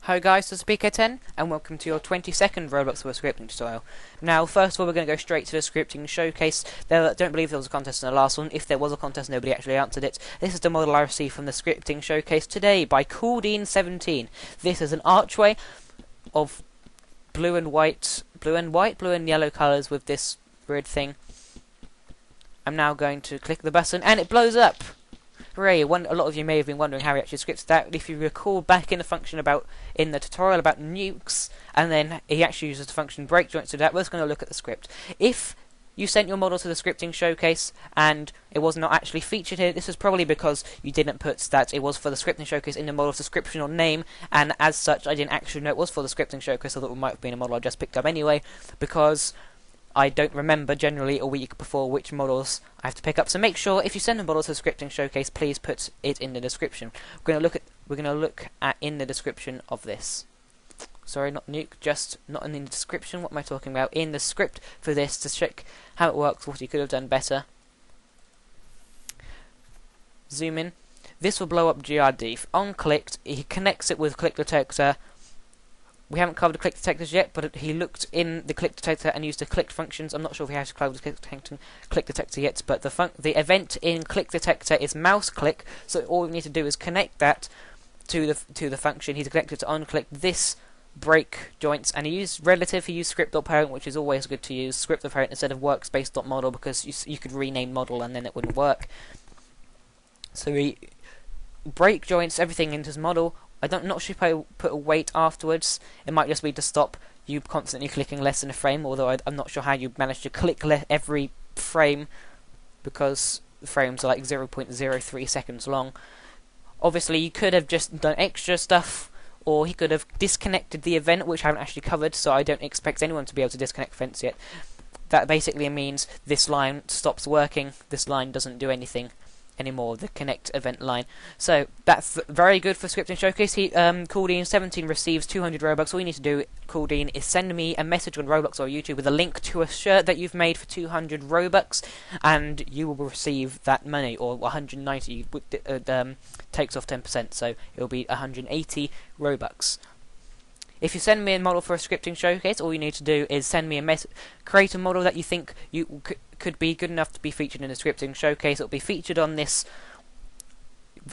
Hi guys, this is BK10 and welcome to your 22nd Roblox Lua scripting tutorial. Now, first of all, we're going to go straight to the scripting showcase. I don't believe there was a contest in the last one. If there was a contest, nobody actually answered it. This is the model I received from the scripting showcase today by Cooldean17. This is an archway of blue and yellow colours with this weird thing. I'm now going to click the button and it blows up. Hooray! A lot of you may have been wondering how he actually scripted that. If you recall back in the function in the tutorial about nukes, and then he actually uses the function break joints to that, we're just going to look at the script. If you sent your model to the scripting showcase and it was not actually featured here, this is probably because you didn't put that it was for the scripting showcase in the model's description or name, and as such I didn't actually know it was for the scripting showcase. I thought it might have been a model I just picked up anyway, because I don't remember generally a week before which models I have to pick up. So make sure if you send a model to the scripting showcase, please put it in the description. We're going to look at in the description of this. Sorry, not nuke, just not in the description. What am I talking about? In the script for this, to check how it works, what you could have done better. Zoom in. This will blow up GRD. On clicked, he connects it with click detector. We haven't covered the click detectors yet, but he looked in the click detector and used the click functions. I'm not sure if we have to cover the click detector yet, but the event in click detector is mouse click. So all we need to do is connect that to the function. He's connected to onclick this break joints, and he used relative. He used script.parent, which is always good to use script.parent instead of workspace.model, because you could rename model and then it wouldn't work. So he break joints everything into his model. I'm not sure if I put a wait afterwards. It might just be to stop you constantly clicking less than a frame, although I'm not sure how you manage to click every frame, because the frames are like 0.03 seconds long. Obviously, you could have just done extra stuff, or he could have disconnected the event, which I haven't actually covered, so I don't expect anyone to be able to disconnect events yet. That basically means this line stops working, this line doesn't do anything anymore, the connect event line. So that's very good for scripting showcase. Cooldean17 receives 200 Robux. All you need to do, Cooldean, is send me a message on Roblox or YouTube with a link to a shirt that you've made for 200 Robux, and you will receive that money, or 190 takes off 10%, so it will be 180 Robux. If you send me a model for a scripting showcase, all you need to do is send me a create a model that you think you could be good enough to be featured in a scripting showcase. It'll be featured on the next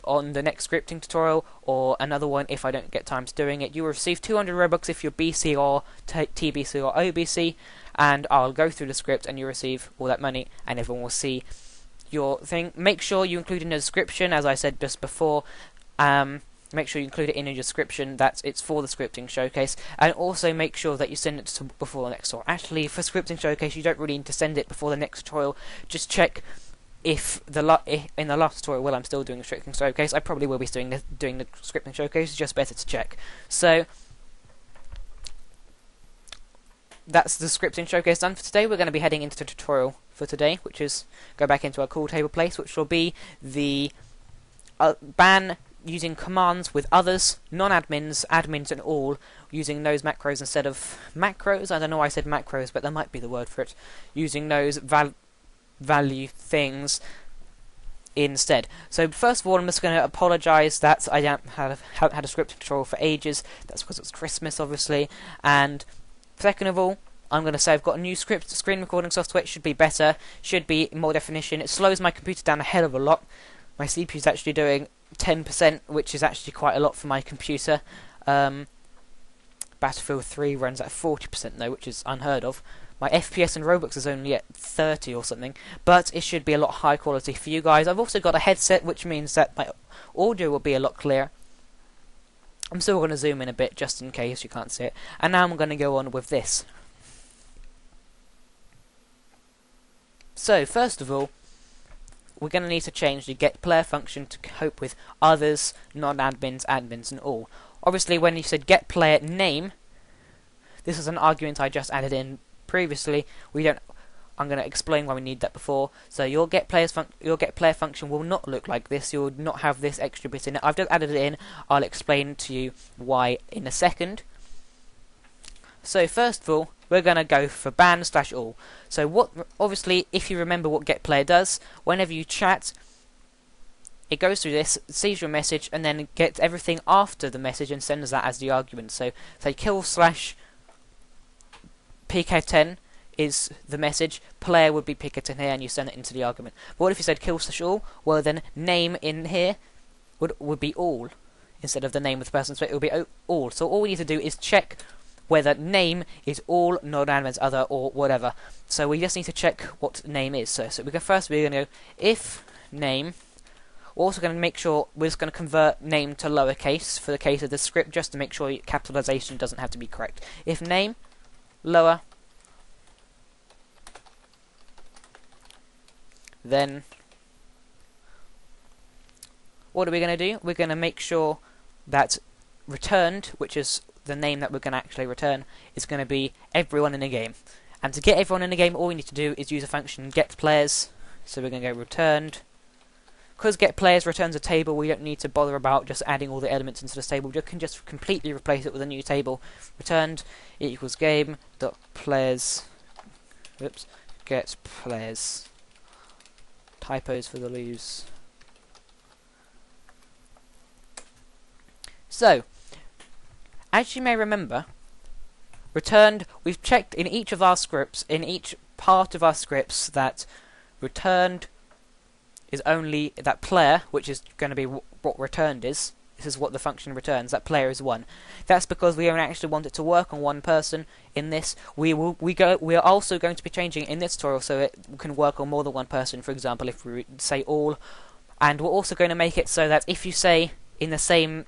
scripting tutorial, or another one if I don't get time to doing it. You will receive 200 Robux if you're BC or TBC or OBC, and I'll go through the script and you receive all that money, and everyone will see your thing. Make sure you include in the description, as I said just before. Make sure you include it in your description that it's for the scripting showcase, and also make sure that you send it before the next tutorial. Actually, for scripting showcase, you don't really need to send it before the next tutorial. Just check if in the last tutorial, while I'm still doing the scripting showcase, I probably will be doing the scripting showcase. It's just better to check. So that's the scripting showcase done for today. We're going to be heading into the tutorial for today, which is go back into our cool table place, which will be the ban using commands with others, non-admins, admins and all, using those macros instead of macros. I don't know why I said macros, but that might be the word for it. Using those value things instead. So first of all, I'm just going to apologise that I haven't had a scripting tutorial for ages. That's because it's Christmas, obviously. And second of all, I'm going to say I've got a new screen recording software. It should be better, should be more definition. It slows my computer down a hell of a lot. My CPU is actually doing 10%, which is actually quite a lot for my computer. Battlefield 3 runs at 40% though, which is unheard of. My FPS in Roblox is only at 30 or something, but it should be a lot high quality for you guys. I've also got a headset, which means that my audio will be a lot clearer. I'm still going to zoom in a bit just in case you can't see it. And now I'm going to go on with this. So first of all, we're going to need to change the get player function to cope with others, non-admins, admins and all. Obviously, when you said get player name, this is an argument I just added in previously. I'm going to explain why we need that before. So your get player function will not look like this. You'll not have this extra bit in it. I've just added it in. I'll explain to you why in a second. So first of all, we're going to go for ban/all. So obviously, if you remember what getPlayer does, whenever you chat, it goes through this, sees your message, and then gets everything after the message and sends that as the argument. So say kill slash PK10 is the message, player would be PK10 here, and you send it into the argument. But what if you said kill slash all? Well, then name in here would be all instead of the name of the person, so it would be all. So all we need to do is check whether name is all, nonadmins, other, or whatever. So we just need to check what name is. So we're going to go if name. We're also going to make sure we're just going to convert name to lowercase for the case of the script, just to make sure capitalization doesn't have to be correct. If name lower, then what are we going to do? We're going to make sure that returned, which is the name that we're going to actually return, is going to be everyone in the game. And to get everyone in the game, all we need to do is use a function getPlayers. So we're going to go returned. Because getPlayers returns a table, we don't need to bother about just adding all the elements into this table. We can just completely replace it with a new table. Returned equals game.players. Oops, getPlayers. Typos for the lose. So, as you may remember, returned, we've checked in each of our scripts, in each part of our scripts, that returned is only that player, which is going to be what returned is. This is what the function returns. That player is 1. That's because we don't actually want it to work on one person. In this, we are also going to be changing in this tutorial so it can work on more than one person. For example, if we say all, and we're also going to make it so that if you say in the same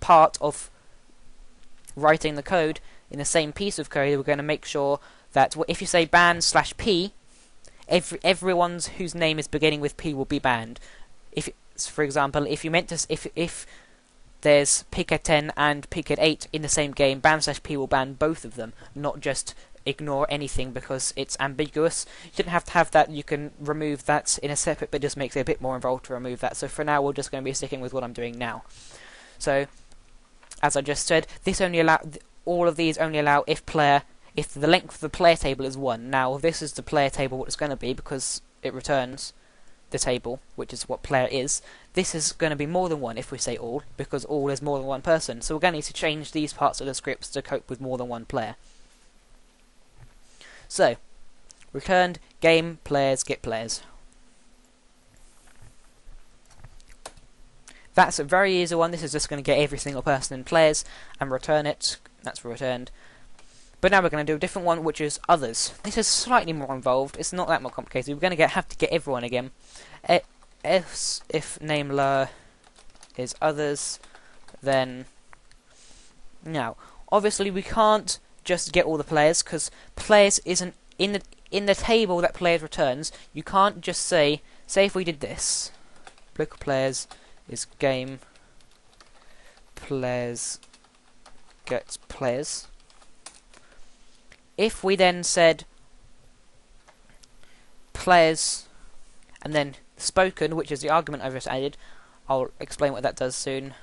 part of writing the code, in the same piece of code, we're going to make sure that if you say ban slash p, everyone's whose name is beginning with P will be banned. If, for example, if you meant to, if there's pk10 and pk8 in the same game, ban slash P will ban both of them, not just ignore anything because it's ambiguous. You didn't have to have that. You can remove that in a separate, but it just makes it a bit more involved to remove that. So for now, we're just going to be sticking with what I'm doing now. So, as I just said, this only all of these only allow if the length of the player table is 1. Now, this is the player table what it's going to be because it returns the table, which is what player is. This is going to be more than 1 if we say all, because all is more than one person. So we're going to need to change these parts of the scripts to cope with more than one player. So, returned game players get players. That's a very easy one. This is just going to get every single person in players and return it. That's returned. But now we're going to do a different one, which is others. This is slightly more involved. It's not that more complicated. We're going to have to get everyone again. If name lower is others, then now obviously we can't just get all the players because players isn't in the table that players returns. You can't just say if we did this, local players is game players gets players. If we then said players and then spoken, which is the argument I've just added, I'll explain what that does soon.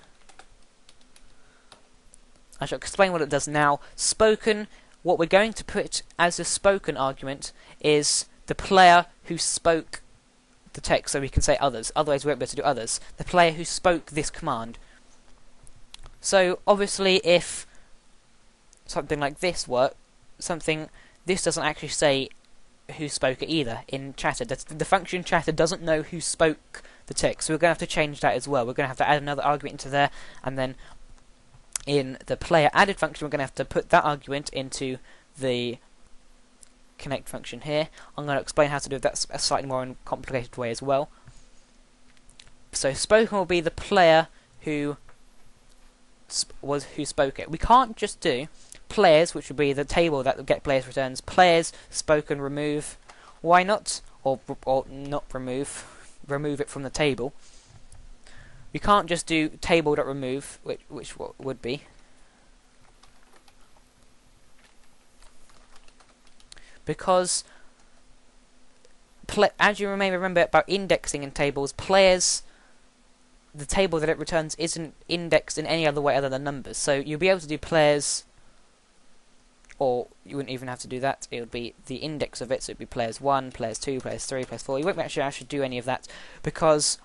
I shall explain what it does now. Spoken, what we're going to put as a spoken argument is the player who spoke the text, so we can say others. Otherwise we won't be able to do others. The player who spoke this command. So obviously if something like this this doesn't actually say who spoke it either in chatter. The function chatter doesn't know who spoke the text, so we're going to have to change that as well. We're going to have to add another argument into there, and then in the player added function we're going to have to put that argument into the connect function here. I'm going to explain how to do that a slightly more complicated way as well. So spoken will be the player who spoke it. We can't just do players, which would be the table that get players returns, players spoken remove. Why not? Or not remove it from the table. We can't just do table.remove, which would be because as you may remember about indexing in tables, players, the table that it returns isn't indexed in any other way other than numbers. So you'll be able to do players, or you wouldn't even have to do that. It would be the index of it, so it would be players 1, players 2, players 3, players 4. You won't actually do any of that because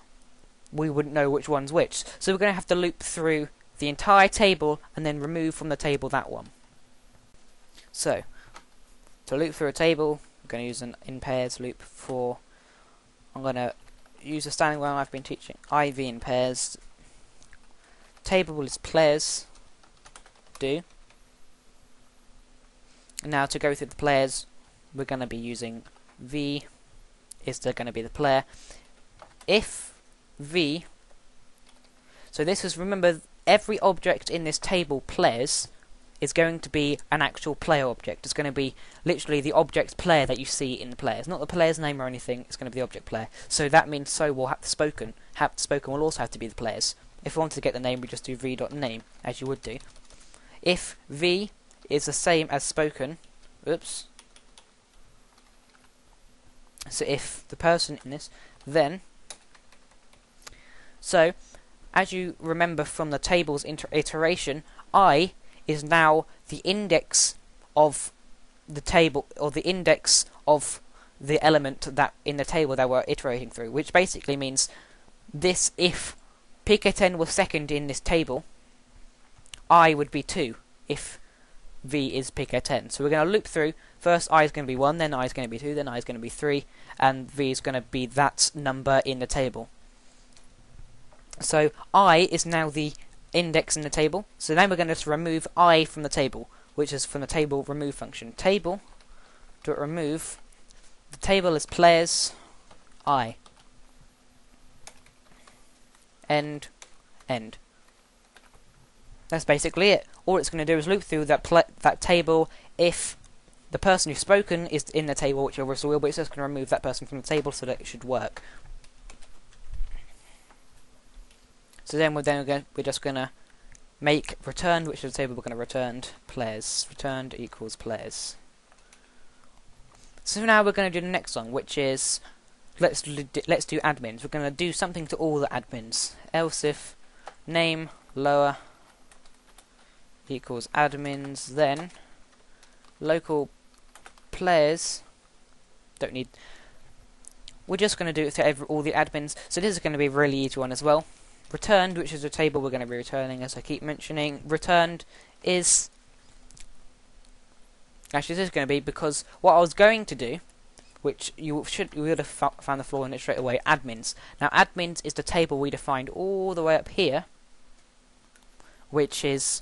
we wouldn't know which one's which. So we're going to have to loop through the entire table and then remove from the table that one. So, to loop through a table, I'm going to use an in pairs loop for. I'm going to use a standing one I've been teaching, IV in pairs. Table is players, do. And now to go through the players, we're going to be using V is going to be the player. If V, so this is, remember, every object in this table players is going to be an actual player object. It's going to be literally the object player that you see in the players, not the player's name or anything. It's going to be the object player. So that means will have the spoken. Spoken will also have to be the players. If we wanted to get the name, we just do v.name, as you would do. If v is the same as spoken, oops. So if the person in this, then, so as you remember from the table's iteration, I is now the index of the table, or the index of the element that in the table that we're iterating through, which basically means this: if pk10 was second in this table, I would be 2 if v is pk10. So we're going to loop through. First I is going to be 1, then I is going to be 2, then I is going to be 3, and v is going to be that number in the table. So I is now the index in the table. So then we're going to just remove I from the table, which is from the table remove function. Table dot remove. The table is players I. End. That's basically it. All it's going to do is loop through that table if the person who's spoken is in the table, which obviously will, but it's just going to remove that person from the table so that it should work. So then we're just going to make returned, which is the table we're going to return players. Returned equals players. So now we're going to do the next one, which is let's do admins. We're going to do something to all the admins. Else if name lower equals admins, then local players don't need. We're just going to do it to all the admins. So this is going to be a really easy one as well. Returned, which is a table we're going to be returning, as I keep mentioning. Returned is actually this is going to be, because what I was going to do, which you would have found the flaw in it straight away, admins. Now admins is the table we defined all the way up here, which is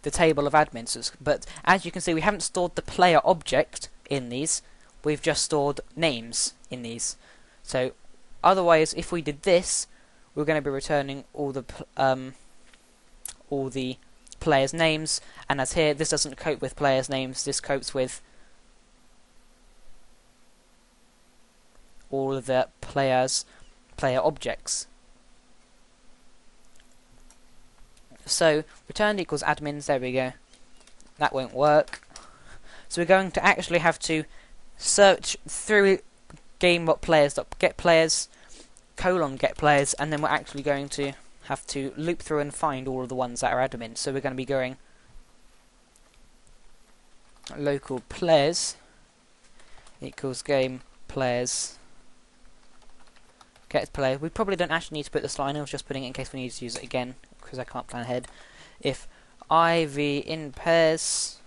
the table of admins. But as you can see, we haven't stored the player object in these. We've just stored names in these. So otherwise, if we did this, we're going to be returning all the players' names. And as here, this doesn't cope with players' names. This copes with all of the player objects. So returned equals admins. There we go. That won't work. So we're going to actually have to search through game.players.getPlayers :get players, and then we're actually going to have to loop through and find all of the ones that are admins. So we're going to be going local players equals game players get player. We probably don't actually need to put this line. I was just putting it in case we need to use it again, because I can't plan ahead. If IV in pairs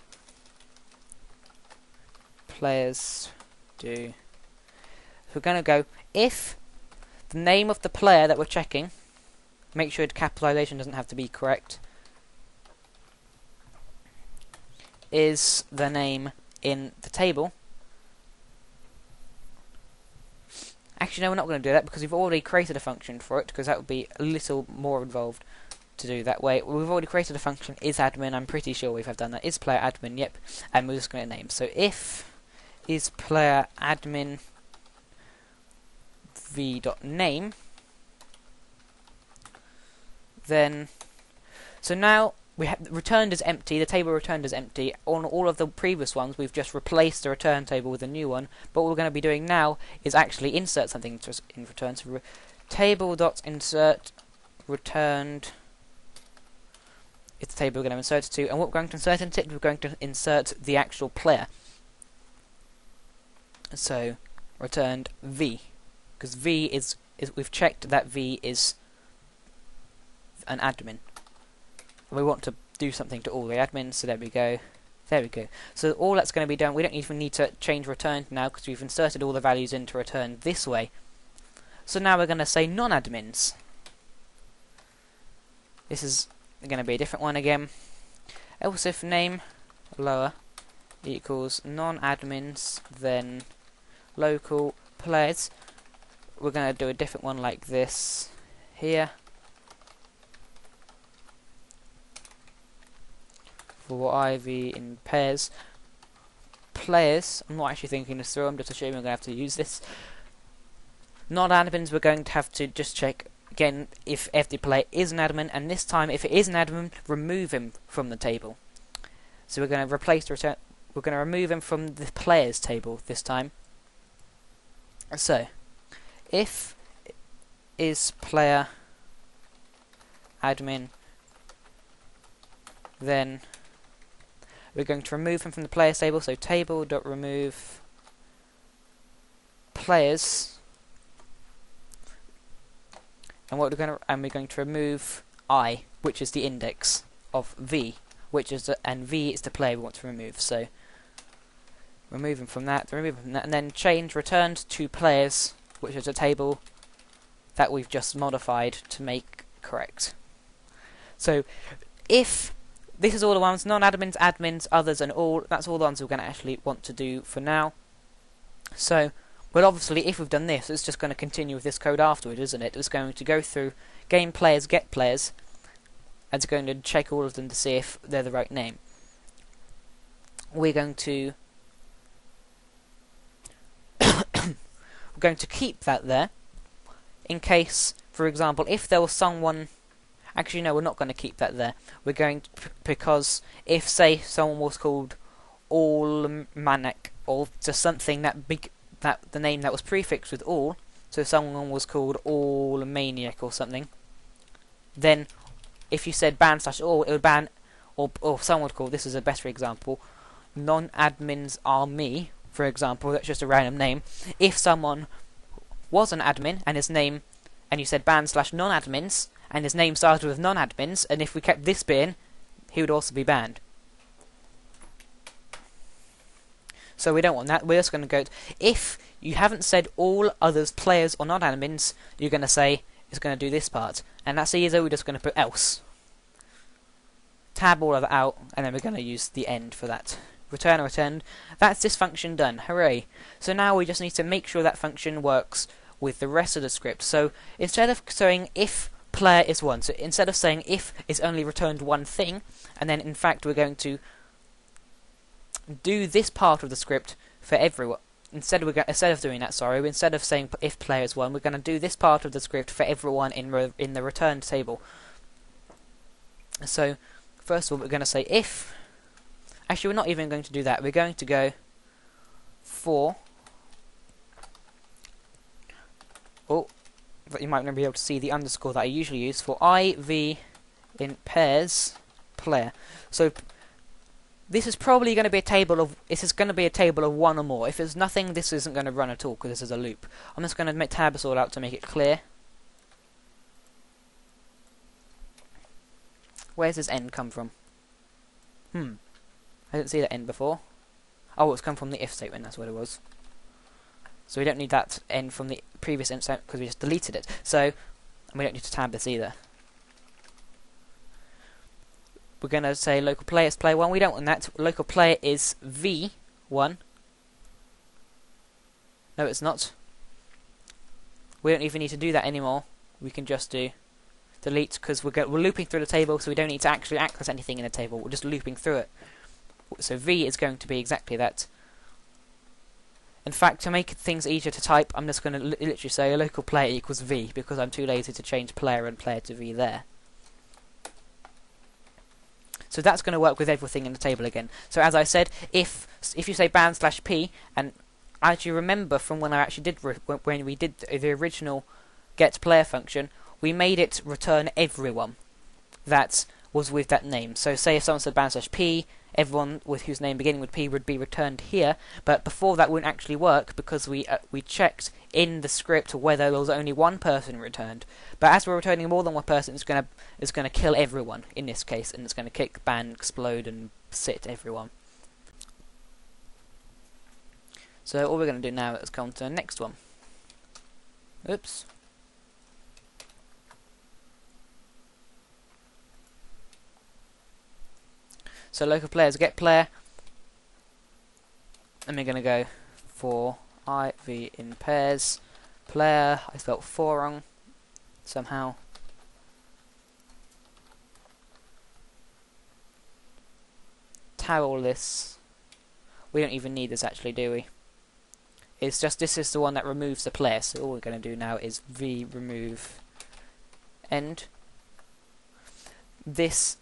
players do. So we're going to go if the name of the player that we're checking, make sure the capitalization doesn't have to be correct, is the name in the table. Actually, no, we're not going to do that because we've already created a function for it, because that would be a little more involved to do that way. We've already created a function, is admin. I'm pretty sure we have done that. Is player admin, yep. And we're just going to name. So if is player admin v.name, then so now we have returned as empty. The table returned as empty. On all of the previous ones, we've just replaced the return table with a new one. But what we're going to be doing now is actually insert something in return. So table.insert returned is the table we're going to insert it to, and what we're going to insert into it, we're going to insert the actual player. So returned v, because v is is we've checked that V is an admin. We want to do something to all the admins, so there we go. There we go. So all that's going to be done, we don't even need to change return now because we've inserted all the values into return this way. So now we're going to say non-admins. This is going to be a different one again. Else if name lower equals non-admins, then local players. We're going to do a different one like this here. For IV in pairs. Players, I'm not actually thinking this through, I'm just assuming I'm going to have to use this. Non-admins, we're going to have to just check again if every player is an admin, and this time if it is an admin, remove him from the table. So we're going to replace the return, we're going to remove him from the players table this time. So, if is player admin, then we're going to remove him from the players table, so table.remove players, and we're going to remove I, which is the index of V, which is and V is the player we want to remove. So remove him from that, and then change returned to players, which is a table that we've just modified to make correct. So if this is all the ones, non-admins, admins, others, and all. That's all the ones we're going to actually want to do for now. So, well, obviously, if we've done this, it's just going to continue with this code afterwards, isn't it? It's going to go through game players, get players, and it's going to check all of them to see if they're the right name. We're going to keep that there in case, for example, if there was someone. Actually, no, we're not going to keep that there. We're going to, because if, say, someone was called All-Manic, or just something that the name that was prefixed with all, so if someone was called All-Maniac or something, then if you said ban/all, it would ban, or someone would call, this is a better example, non-admins are me, for example, that's just a random name. If someone was an admin, and his name, and you said ban/non-admins, and his name started with non-admins, and if we kept this bit in, he would also be banned. So we don't want that. We're just going to go. If you haven't said all others, players, or non-admins, you're going to say it's going to do this part, and that's easy. We're just going to put else. Tab all of that out, and then we're going to use the end for that. Return or returned. That's this function done. Hooray! So now we just need to make sure that function works with the rest of the script. So instead of saying if player is 1. So instead of saying if it's only returned one thing, and then in fact we're going to do this part of the script for everyone. Instead of doing that, instead of saying if player is 1, we're going to do this part of the script for everyone in the returned table. So first of all, we're going to say if. Actually, we're not even going to do that. We're going to go for. Oh. But you might not be able to see the underscore that I usually use for IV in pairs player. So this is probably going to be a table of. This is going to be a table of one or more. If there's nothing, this isn't going to run at all because this is a loop. I'm just going to tab this all out to make it clear. Where's this end come from? I didn't see that end before. Oh, it's come from the if statement. That's what it was. So we don't need that end from the previous instance because we just deleted it. So we don't need to tab this either. We're going to say local player is player 1. We don't want that. Local player is V1. No, it's not. We don't even need to do that anymore. We can just do delete because we're looping through the table, so we don't need to actually access anything in the table. We're just looping through it. So V is going to be exactly that. In fact, to make things easier to type, I'm just going to literally say local player equals V because I'm too lazy to change player and player to V there. So that's going to work with everything in the table again. So as I said, if you say ban/p, and as you remember from when I actually did when we did the original get player function, we made it return everyone that was with that name. So say if someone said ban/p, everyone with whose name beginning with P would be returned here, but before that wouldn't actually work because we checked in the script whether there was only one person returned. But as we're returning more than one person, it's gonna kill everyone in this case, and it's gonna kick, ban, explode, and sit everyone. So all we're gonna do now is come to the next one. Oops. So local players get player, and we're going to go for IV in pairs. Player, I spelled 4 wrong somehow. Tag all this. We don't even need this actually, do we? It's just this is the one that removes the player, so all we're going to do now is v remove end. This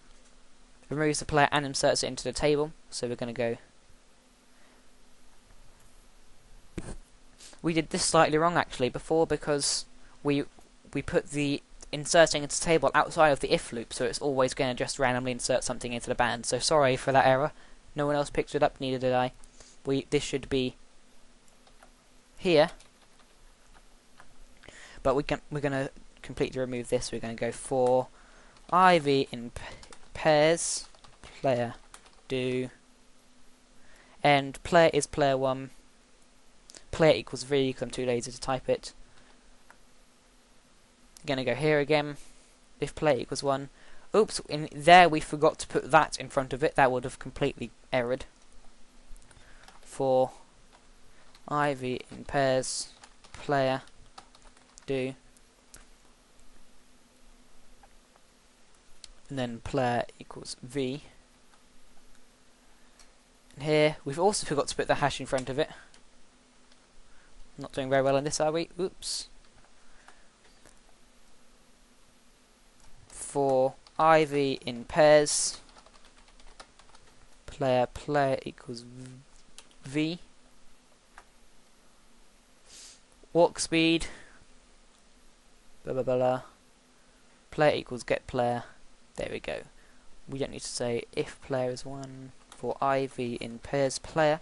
removes the player and inserts it into the table, so we're going to go. We did this slightly wrong actually before because we put the inserting into the table outside of the if loop, so it's always going to just randomly insert something into the band. So sorry for that error. No one else picked it up, neither did I. This should be here, but we're going to completely remove this. We're going to go for IV in pairs, player do, and player is player 1, player equals v because I'm too lazy to type it. Going to go here again, if player equals 1. Oops, in there we forgot to put that in front of it. That would have completely errored. For IV in pairs, player do, and then player equals v. And here we've also forgot to put the hash in front of it. Not doing very well on this, are we? Oops. For IV in pairs, player equals v. Walk speed, blah blah blah. Player equals get player. There we go. We don't need to say if player is 1 for IV in pairs player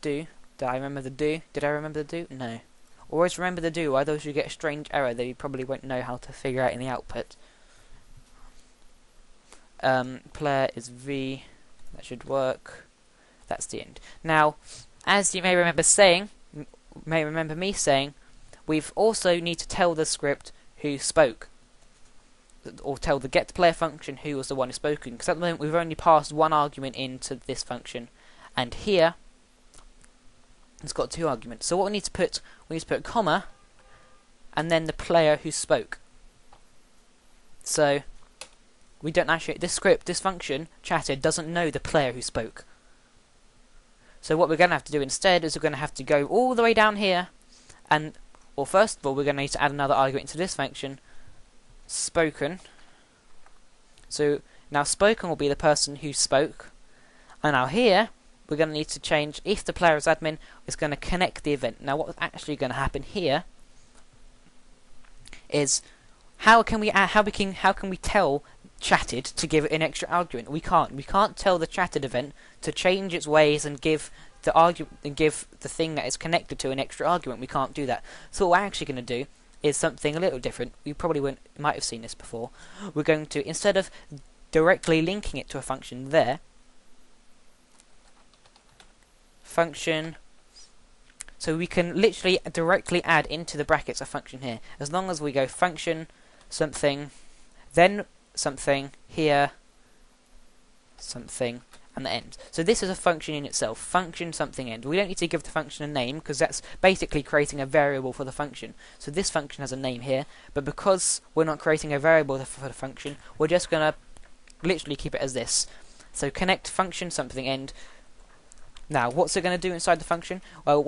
do. Did I remember the do? Did I remember the do? No. Always remember the do, otherwise you get a strange error that you probably won't know how to figure out in the output. Player is v. That should work. That's the end. Now, as you may remember me saying, we've also need to tell the script who spoke, or tell the getPlayer function who was the one who spoken, because at the moment we've only passed one argument into this function, and here it's got 2 arguments. So what we need to put a comma, and then the player who spoke. So we don't actually, this function chatted doesn't know the player who spoke. So what we're going to have to do instead is we're going to have to go all the way down here, and, well, first of all, we're going to need to add another argument to this function, spoken. So now spoken will be the person who spoke, and now here we're going to need to change if the player is admin, it's going to connect the event. Now what's actually going to happen here is how can we tell chatted to give it an extra argument? We can't tell the chatted event to change its ways and give the argument and give the thing that it's connected to an extra argument. We can't do that. So what we're actually going to do is something a little different. You probably might have seen this before. We're going to, instead of directly linking it to a function there, function, so we can literally directly add into the brackets a function here, as long as we go function something, then something, here something, and the end. So this is a function in itself, function something end. We don't need to give the function a name because that's basically creating a variable for the function. So this function has a name here, but because we're not creating a variable for the function, we're just going to literally keep it as this. So connect function something end. Now what's it going to do inside the function? Well,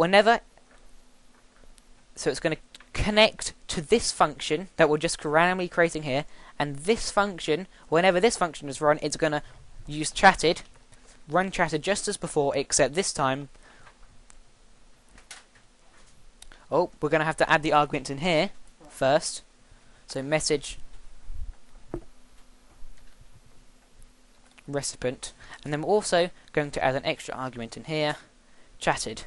so it's going to connect to this function that we're just randomly creating here, and this function, whenever this function is run, it's going to use chatted, run chatted just as before, except this time, we're going to have to add the arguments in here first. So message recipient, and then we're also going to add an extra argument in here, chatted.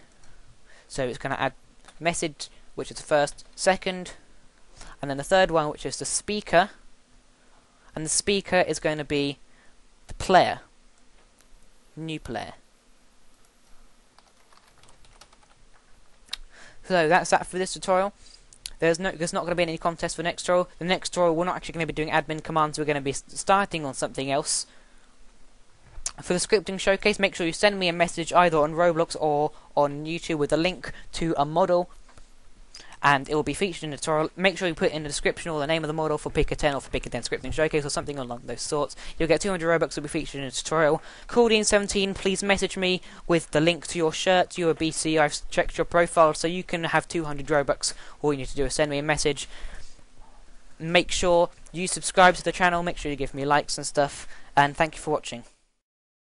So it's going to add message, which is the first, second, and then the third one, which is the speaker, and the speaker is going to be the player, new player. So that's that for this tutorial. There's not going to be any contest for next tutorial. The next tutorial we're not actually going to be doing admin commands. We're going to be starting on something else. For the scripting showcase, make sure you send me a message either on Roblox or on YouTube with a link to a model, and it will be featured in the tutorial. Make sure you put in the description or the name of the model for Pick a 10 or for Pick a 10 Scripting Showcase or something along those sorts. You'll get 200 Robux will be featured in the tutorial. Claudine17, please message me with the link to your shirt. You're a BC. I've checked your profile, so you can have 200 Robux. All you need to do is send me a message. Make sure you subscribe to the channel. Make sure you give me likes and stuff. And thank you for watching.